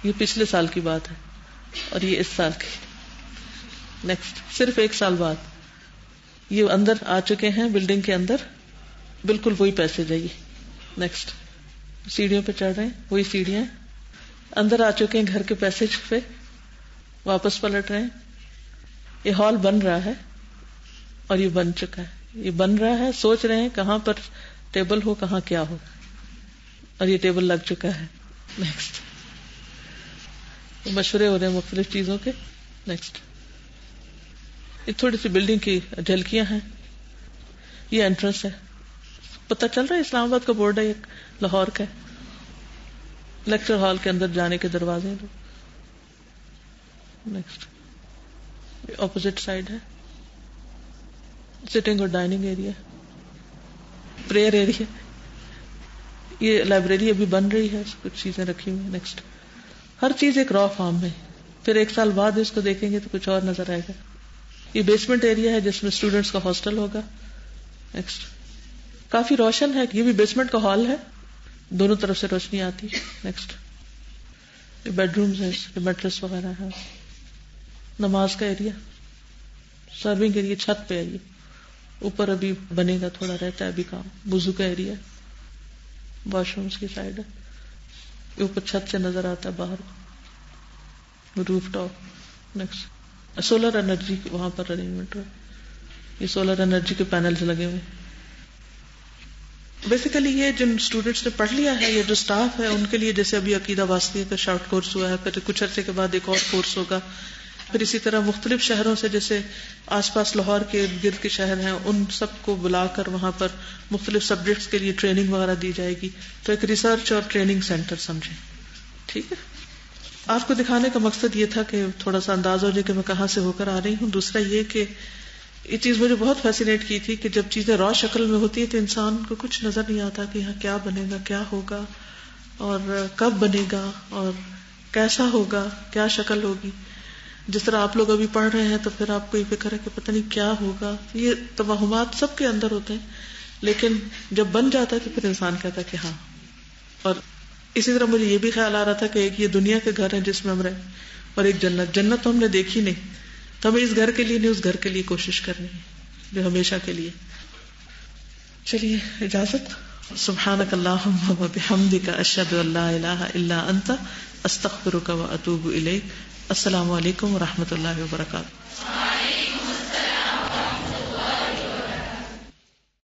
یہ پچھلے سال کی بات ہے اور یہ اس سال کی. نیکسٹ صرف ایک سال بعد یہ اندر آ چکے ہیں بلڈنگ کے اندر. بالکل وہی پیسے جائیے. نیکسٹ سیڑھیوں پہ چڑھ رہے ہیں, وہی سیڑھیاں اندر آ چکے ہیں گھر کے پیسیج پہ, واپس پلٹ رہے ہیں. یہ ہال بن رہا ہے اور یہ بن چکا ہے. یہ بن رہا ہے, سوچ رہے ہیں کہاں پر ٹیبل ہو, کہاں کیا ہو, اور یہ ٹیبل لگ چکا ہے. نیکسٹ مشورے ہو رہے ہیں مختلف چیزوں کے. نیکسٹ یہ تھوڑی سی بلڈنگ کی جھلکیاں ہیں. یہ انٹرنس ہے, پتہ چل رہا ہے اسلام آباد کا بورڈ ہے, ایک لاہور کا ہے. لیکچر ہال کے اندر جانے کے دروازے ہیں. نیکسٹ اپوزٹ سائڈ ہے سٹنگ اور ڈائننگ ایریا, پریئر ایریا. یہ لائبریری ابھی بن رہی ہے, کچھ چیزیں رکھی ہوئی. نیکسٹ ہر چیز ایک را فارم میں. پھر ایک سال بعد اس کو دیکھیں گے تو کچھ اور نظر آئے گا. یہ بیسمنٹ ایریا ہے جس میں اسٹوڈینٹس کا ہاسٹل ہوگا. نیکسٹ کافی روشن ہے, یہ بھی بیسمنٹ کا ہال ہے, دونوں طرف سے روشنی آتی. نیکسٹ یہ بیڈ رومز ہیں, میٹرس وغیرہ ہے. نماز کا ایریا, سرونگ ایریا چھت پہ ہے. یہ اوپر ابھی بنے گا, تھوڑا رہتا ہے ابھی کام. وضو کا ایریا, واش رومز کی سائڈ ہے. یہ اوپر چھت سے نظر آتا ہے باہر, روف ٹاپ. نیکسٹ سولر انرجی وہاں پر ارینجمنٹ ہے. یہ سولر انرجی کے پینلز لگے ہوئے. بیسیکلی یہ جن اسٹوڈینٹس نے پڑھ لیا ہے, یہ جو اسٹاف ہے, ان کے لیے جیسے ابھی عقیدہ واسطیہ کا شارٹ کورس ہوا ہے, پھر کچھ عرصے کے بعد ایک اور کورس ہوگا. پھر اسی طرح مختلف شہروں سے, جیسے آس پاس لاہور کے گرد کے شہر ہیں, ان سب کو بلا کر وہاں پر مختلف سبجیکٹس کے لیے ٹریننگ وغیرہ دی جائے گی. تو ایک ریسرچ اور ٹریننگ سینٹر سمجھیں. ٹھیک ہے. آپ کو دکھانے کا مقصد یہ تھا کہ تھوڑا سا انداز ہو جائے کہ میں کہاں سے ہو کر آ رہی ہوں. دوسرا یہ کہ یہ چیز مجھے بہت فیسینیٹ کی تھی کہ جب چیزیں را شکل میں ہوتی ہیں تو انسان کو کچھ نظر نہیں آتا کہ یہاں کیا بنے گا, کیا ہوگا, اور کب بنے گا, اور کیسا ہوگا, کیا شکل ہوگی. جس طرح آپ لوگ ابھی پڑھ رہے ہیں تو پھر آپ کو یہ فکر ہے کہ پتہ نہیں کیا ہوگا. یہ توہمات سب کے اندر ہوتے ہیں, لیکن جب بن جاتا ہے تو پھر انسان کہتا ہے کہ ہاں. اور اسی طرح مجھے یہ بھی خیال آ رہا تھا کہ ایک یہ دنیا کے گھر ہے جس میں ہم رہیں, اور ایک جنت. جنت تو ہم نے دیکھی نہیں, تو ہمیں اس گھر کے لیے نہیں, اس گھر کے لیے کوشش کرنی ہے جو ہمیشہ کے لیے. چلیے اجازت. سبحانک اللہم و بحمدک اشہد ان لا الہ الا انت استغفرک و اتوب الیک. السلام علیکم و رحمۃ اللہ وبرکاتہ.